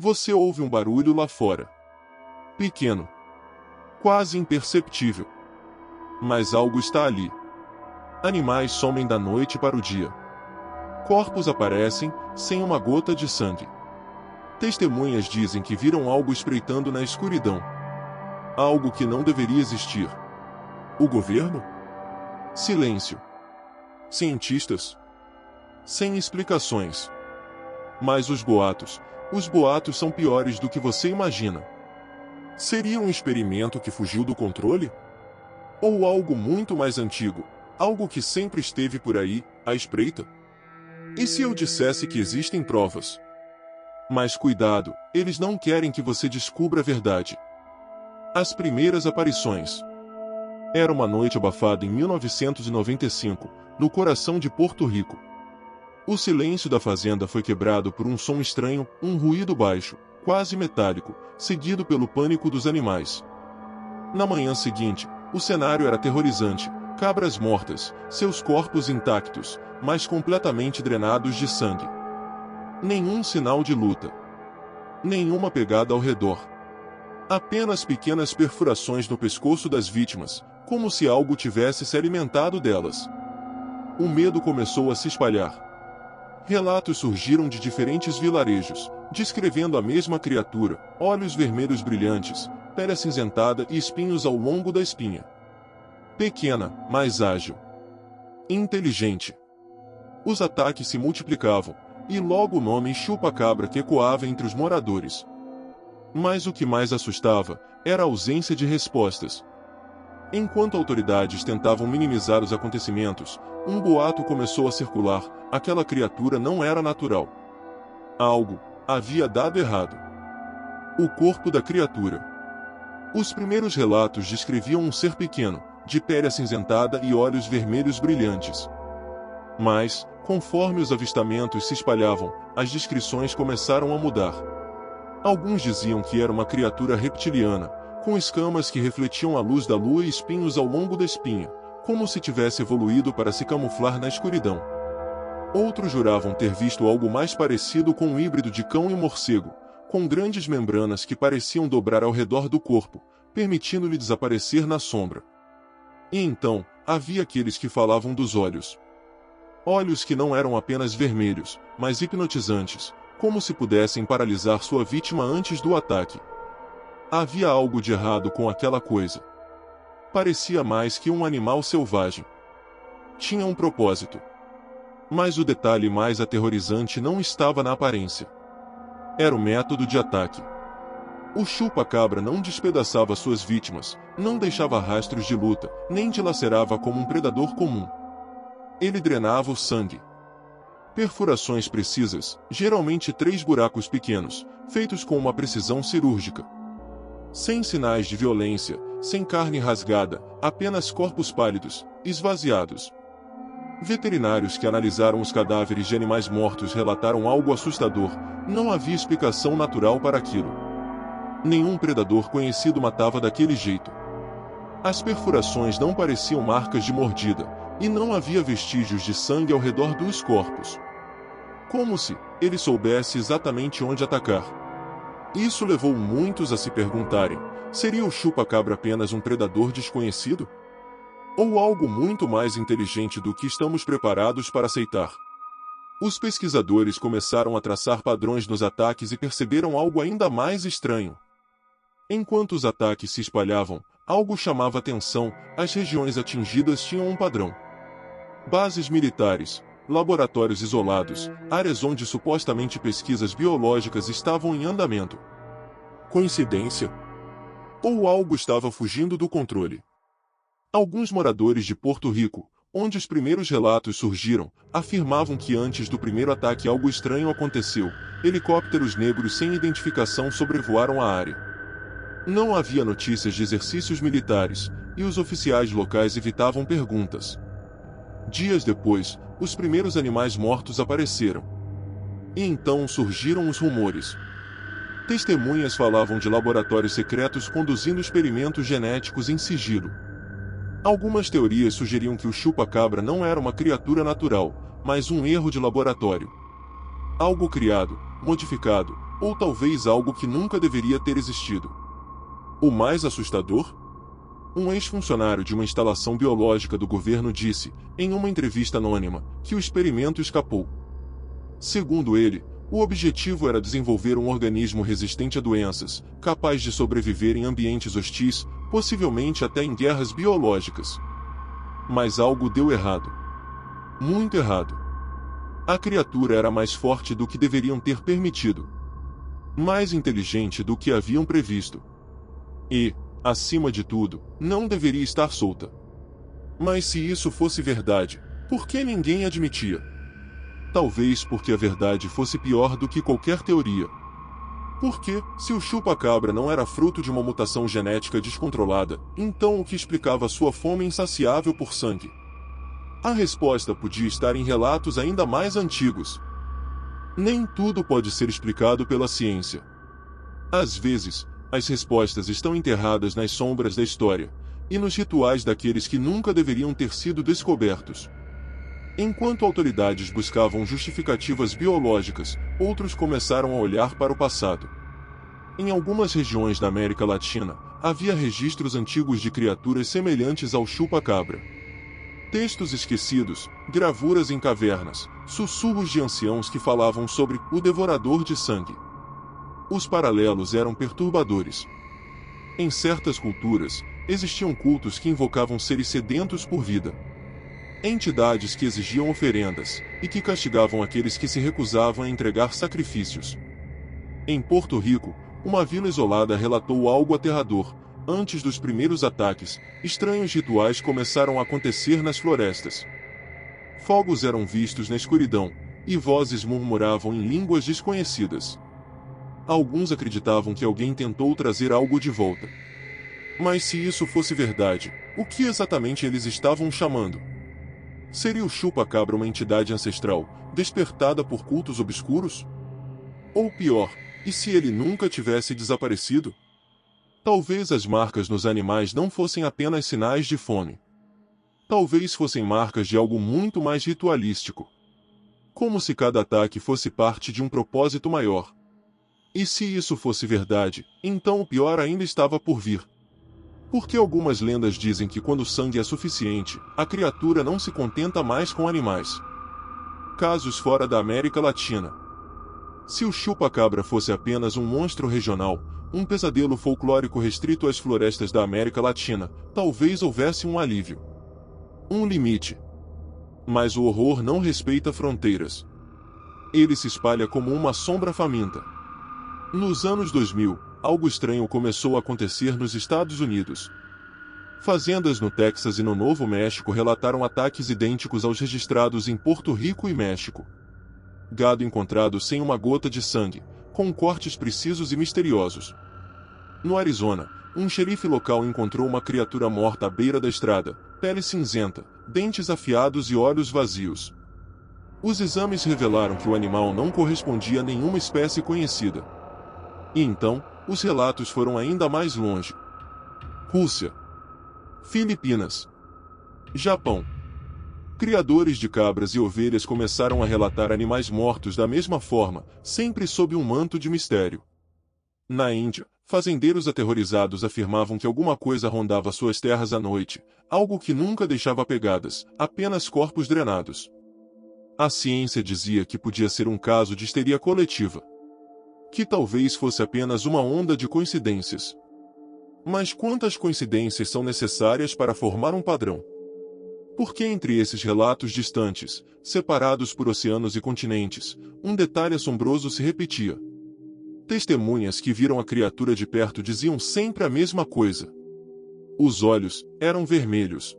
Você ouve um barulho lá fora. Pequeno. Quase imperceptível. Mas algo está ali. Animais somem da noite para o dia. Corpos aparecem, sem uma gota de sangue. Testemunhas dizem que viram algo espreitando na escuridão. Algo que não deveria existir. O governo? Silêncio. Cientistas? Sem explicações. Mas os boatos são piores do que você imagina. Seria um experimento que fugiu do controle? Ou algo muito mais antigo, algo que sempre esteve por aí, à espreita? E se eu dissesse que existem provas? Mas cuidado, eles não querem que você descubra a verdade. As primeiras aparições. Era uma noite abafada em 1995, no coração de Porto Rico. O silêncio da fazenda foi quebrado por um som estranho, um ruído baixo, quase metálico, seguido pelo pânico dos animais. Na manhã seguinte, o cenário era aterrorizante: cabras mortas, seus corpos intactos, mas completamente drenados de sangue. Nenhum sinal de luta. Nenhuma pegada ao redor. Apenas pequenas perfurações no pescoço das vítimas, como se algo tivesse se alimentado delas. O medo começou a se espalhar. Relatos surgiram de diferentes vilarejos, descrevendo a mesma criatura: olhos vermelhos brilhantes, pele acinzentada e espinhos ao longo da espinha. Pequena, mas ágil. Inteligente. Os ataques se multiplicavam, e logo o nome chupa-cabra que ecoava entre os moradores. Mas o que mais assustava era a ausência de respostas. Enquanto autoridades tentavam minimizar os acontecimentos, um boato começou a circular: aquela criatura não era natural. Algo havia dado errado. O corpo da criatura. Os primeiros relatos descreviam um ser pequeno, de pele acinzentada e olhos vermelhos brilhantes. Mas, conforme os avistamentos se espalhavam, as descrições começaram a mudar. Alguns diziam que era uma criatura reptiliana, com escamas que refletiam a luz da lua e espinhos ao longo da espinha, como se tivesse evoluído para se camuflar na escuridão. Outros juravam ter visto algo mais parecido com um híbrido de cão e morcego, com grandes membranas que pareciam dobrar ao redor do corpo, permitindo-lhe desaparecer na sombra. E então, havia aqueles que falavam dos olhos. Olhos que não eram apenas vermelhos, mas hipnotizantes, como se pudessem paralisar sua vítima antes do ataque. Havia algo de errado com aquela coisa. Parecia mais que um animal selvagem. Tinha um propósito. Mas o detalhe mais aterrorizante não estava na aparência. Era o método de ataque. O chupa-cabra não despedaçava suas vítimas, não deixava rastros de luta, nem dilacerava como um predador comum. Ele drenava o sangue. Perfurações precisas, geralmente 3 buracos pequenos, feitos com uma precisão cirúrgica. Sem sinais de violência, sem carne rasgada, apenas corpos pálidos, esvaziados. Veterinários que analisaram os cadáveres de animais mortos relataram algo assustador: não havia explicação natural para aquilo. Nenhum predador conhecido matava daquele jeito. As perfurações não pareciam marcas de mordida, e não havia vestígios de sangue ao redor dos corpos. Como se ele soubesse exatamente onde atacar. Isso levou muitos a se perguntarem: seria o chupa-cabra apenas um predador desconhecido? Ou algo muito mais inteligente do que estamos preparados para aceitar? Os pesquisadores começaram a traçar padrões nos ataques e perceberam algo ainda mais estranho. Enquanto os ataques se espalhavam, algo chamava atenção: as regiões atingidas tinham um padrão. Bases militares, laboratórios isolados, áreas onde supostamente pesquisas biológicas estavam em andamento. Coincidência? Ou algo estava fugindo do controle? Alguns moradores de Porto Rico, onde os primeiros relatos surgiram, afirmavam que antes do primeiro ataque algo estranho aconteceu: helicópteros negros sem identificação sobrevoaram a área. Não havia notícias de exercícios militares, e os oficiais locais evitavam perguntas. Dias depois, os primeiros animais mortos apareceram. E então surgiram os rumores. Testemunhas falavam de laboratórios secretos conduzindo experimentos genéticos em sigilo. Algumas teorias sugeriam que o chupa-cabra não era uma criatura natural, mas um erro de laboratório. Algo criado, modificado, ou talvez algo que nunca deveria ter existido. O mais assustador? Um ex-funcionário de uma instalação biológica do governo disse, em uma entrevista anônima, que o experimento escapou. Segundo ele, o objetivo era desenvolver um organismo resistente a doenças, capaz de sobreviver em ambientes hostis, possivelmente até em guerras biológicas. Mas algo deu errado. Muito errado. A criatura era mais forte do que deveriam ter permitido. Mais inteligente do que haviam previsto. E, acima de tudo, não deveria estar solta. Mas se isso fosse verdade, por que ninguém admitia? Talvez porque a verdade fosse pior do que qualquer teoria. Porque, se o chupa-cabra não era fruto de uma mutação genética descontrolada, então o que explicava sua fome insaciável por sangue? A resposta podia estar em relatos ainda mais antigos. Nem tudo pode ser explicado pela ciência. Às vezes, as respostas estão enterradas nas sombras da história, e nos rituais daqueles que nunca deveriam ter sido descobertos. Enquanto autoridades buscavam justificativas biológicas, outros começaram a olhar para o passado. Em algumas regiões da América Latina, havia registros antigos de criaturas semelhantes ao chupa-cabra. Textos esquecidos, gravuras em cavernas, sussurros de anciãos que falavam sobre o devorador de sangue. Os paralelos eram perturbadores. Em certas culturas, existiam cultos que invocavam seres sedentos por vida. Entidades que exigiam oferendas, e que castigavam aqueles que se recusavam a entregar sacrifícios. Em Porto Rico, uma vila isolada relatou algo aterrador. Antes dos primeiros ataques, estranhos rituais começaram a acontecer nas florestas. Fogos eram vistos na escuridão, e vozes murmuravam em línguas desconhecidas. Alguns acreditavam que alguém tentou trazer algo de volta. Mas se isso fosse verdade, o que exatamente eles estavam chamando? Seria o chupa-cabra uma entidade ancestral, despertada por cultos obscuros? Ou pior, e se ele nunca tivesse desaparecido? Talvez as marcas nos animais não fossem apenas sinais de fome. Talvez fossem marcas de algo muito mais ritualístico. Como se cada ataque fosse parte de um propósito maior. E se isso fosse verdade, então o pior ainda estava por vir. Porque algumas lendas dizem que quando o sangue é suficiente, a criatura não se contenta mais com animais. Casos fora da América Latina. Se o chupa-cabra fosse apenas um monstro regional, um pesadelo folclórico restrito às florestas da América Latina, talvez houvesse um alívio. Um limite. Mas o horror não respeita fronteiras. Ele se espalha como uma sombra faminta. Nos anos 2000, algo estranho começou a acontecer nos Estados Unidos. Fazendas no Texas e no Novo México relataram ataques idênticos aos registrados em Porto Rico e México. Gado encontrado sem uma gota de sangue, com cortes precisos e misteriosos. No Arizona, um xerife local encontrou uma criatura morta à beira da estrada, pele cinzenta, dentes afiados e olhos vazios. Os exames revelaram que o animal não correspondia a nenhuma espécie conhecida. E então, os relatos foram ainda mais longe. Rússia, Filipinas, Japão. Criadores de cabras e ovelhas começaram a relatar animais mortos da mesma forma, sempre sob um manto de mistério. Na Índia, fazendeiros aterrorizados afirmavam que alguma coisa rondava suas terras à noite, algo que nunca deixava pegadas, apenas corpos drenados. A ciência dizia que podia ser um caso de histeria coletiva. Que talvez fosse apenas uma onda de coincidências. Mas quantas coincidências são necessárias para formar um padrão? Porque entre esses relatos distantes, separados por oceanos e continentes, um detalhe assombroso se repetia. Testemunhas que viram a criatura de perto diziam sempre a mesma coisa. Os olhos eram vermelhos.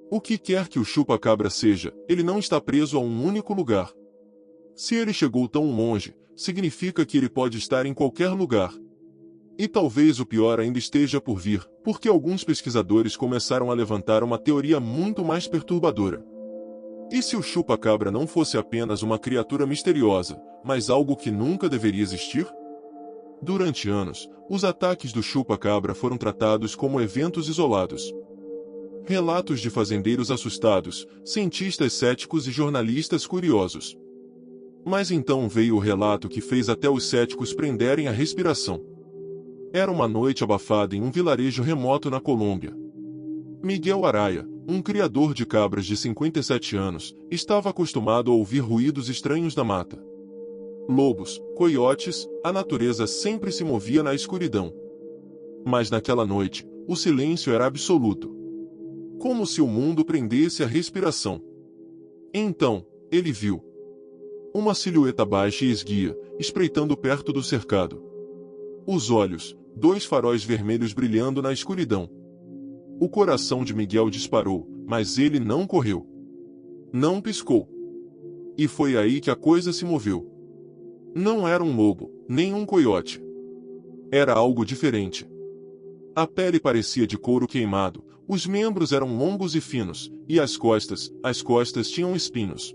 O que quer que o chupa-cabra seja, ele não está preso a um único lugar. Se ele chegou tão longe, significa que ele pode estar em qualquer lugar. E talvez o pior ainda esteja por vir, porque alguns pesquisadores começaram a levantar uma teoria muito mais perturbadora. E se o chupa-cabra não fosse apenas uma criatura misteriosa, mas algo que nunca deveria existir? Durante anos, os ataques do chupa-cabra foram tratados como eventos isolados. Relatos de fazendeiros assustados, cientistas céticos e jornalistas curiosos. Mas então veio o relato que fez até os céticos prenderem a respiração. Era uma noite abafada em um vilarejo remoto na Colômbia. Miguel Araya, um criador de cabras de 57 anos, estava acostumado a ouvir ruídos estranhos da mata. Lobos, coiotes, a natureza sempre se movia na escuridão. Mas naquela noite, o silêncio era absoluto. Como se o mundo prendesse a respiração. Então, ele viu uma silhueta baixa e esguia, espreitando perto do cercado. Os olhos, 2 faróis vermelhos brilhando na escuridão. O coração de Miguel disparou, mas ele não correu. Não piscou. E foi aí que a coisa se moveu. Não era um lobo, nem um coiote. Era algo diferente. A pele parecia de couro queimado, os membros eram longos e finos, e as costas tinham espinhos.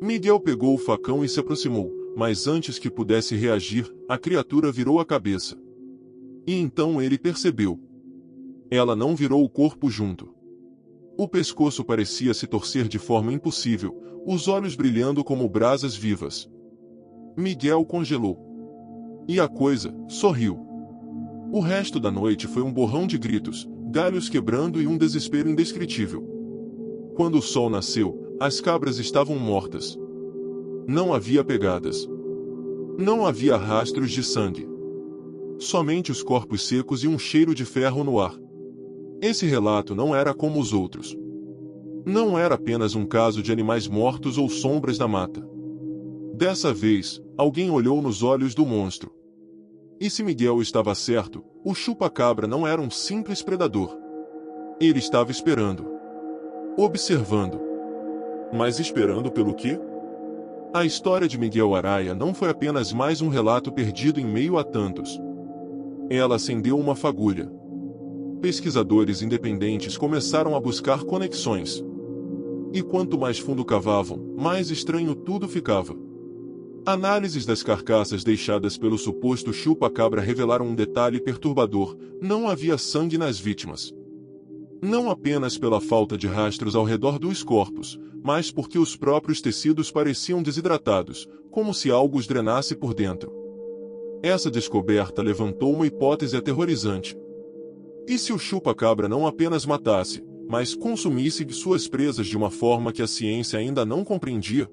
Miguel pegou o facão e se aproximou, mas antes que pudesse reagir, a criatura virou a cabeça. E então ele percebeu. Ela não virou o corpo junto. O pescoço parecia se torcer de forma impossível, os olhos brilhando como brasas vivas. Miguel congelou. E a coisa sorriu. O resto da noite foi um borrão de gritos, galhos quebrando e um desespero indescritível. Quando o sol nasceu, as cabras estavam mortas. Não havia pegadas. Não havia rastros de sangue. Somente os corpos secos e um cheiro de ferro no ar. Esse relato não era como os outros. Não era apenas um caso de animais mortos ou sombras da mata. Dessa vez, alguém olhou nos olhos do monstro. E se Miguel estava certo, o chupa-cabra não era um simples predador. Ele estava esperando. Observando. Mas esperando pelo quê? A história de Miguel Araya não foi apenas mais um relato perdido em meio a tantos. Ela acendeu uma fagulha. Pesquisadores independentes começaram a buscar conexões. E quanto mais fundo cavavam, mais estranho tudo ficava. Análises das carcaças deixadas pelo suposto chupa-cabra revelaram um detalhe perturbador: não havia sangue nas vítimas. Não apenas pela falta de rastros ao redor dos corpos, mas porque os próprios tecidos pareciam desidratados, como se algo os drenasse por dentro. Essa descoberta levantou uma hipótese aterrorizante. E se o chupa-cabra não apenas matasse, mas consumisse suas presas de uma forma que a ciência ainda não compreendia?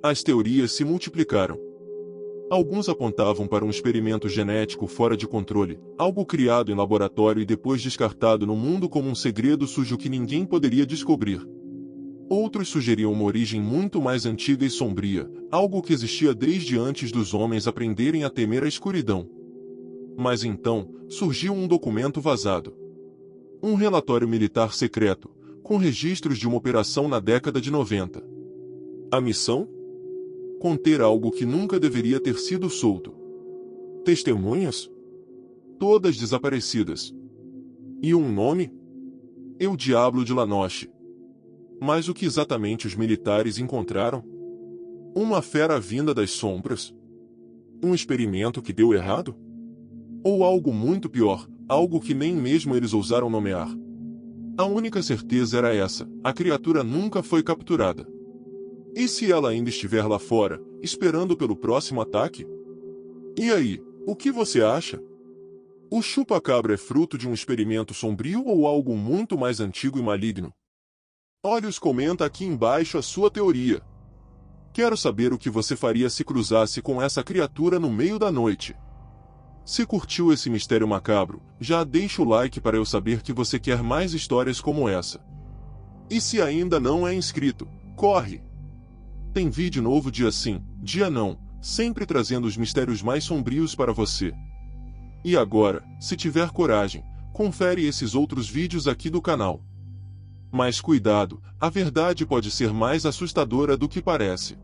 As teorias se multiplicaram. Alguns apontavam para um experimento genético fora de controle, algo criado em laboratório e depois descartado no mundo como um segredo sujo que ninguém poderia descobrir. Outros sugeriam uma origem muito mais antiga e sombria, algo que existia desde antes dos homens aprenderem a temer a escuridão. Mas então, surgiu um documento vazado. Um relatório militar secreto, com registros de uma operação na década de 90. A missão? Conter algo que nunca deveria ter sido solto. Testemunhas? Todas desaparecidas. E um nome? El Diablo de La Noche. Mas o que exatamente os militares encontraram? Uma fera vinda das sombras? Um experimento que deu errado? Ou algo muito pior, algo que nem mesmo eles ousaram nomear? A única certeza era essa: a criatura nunca foi capturada. E se ela ainda estiver lá fora, esperando pelo próximo ataque? E aí, o que você acha? O chupa-cabra é fruto de um experimento sombrio ou algo muito mais antigo e maligno? Olhos, comenta aqui embaixo a sua teoria. Quero saber o que você faria se cruzasse com essa criatura no meio da noite. Se curtiu esse mistério macabro, já deixa o like para eu saber que você quer mais histórias como essa. E se ainda não é inscrito, corre! Tem vídeo novo dia sim, dia não, sempre trazendo os mistérios mais sombrios para você. E agora, se tiver coragem, confere esses outros vídeos aqui do canal. Mas cuidado, a verdade pode ser mais assustadora do que parece.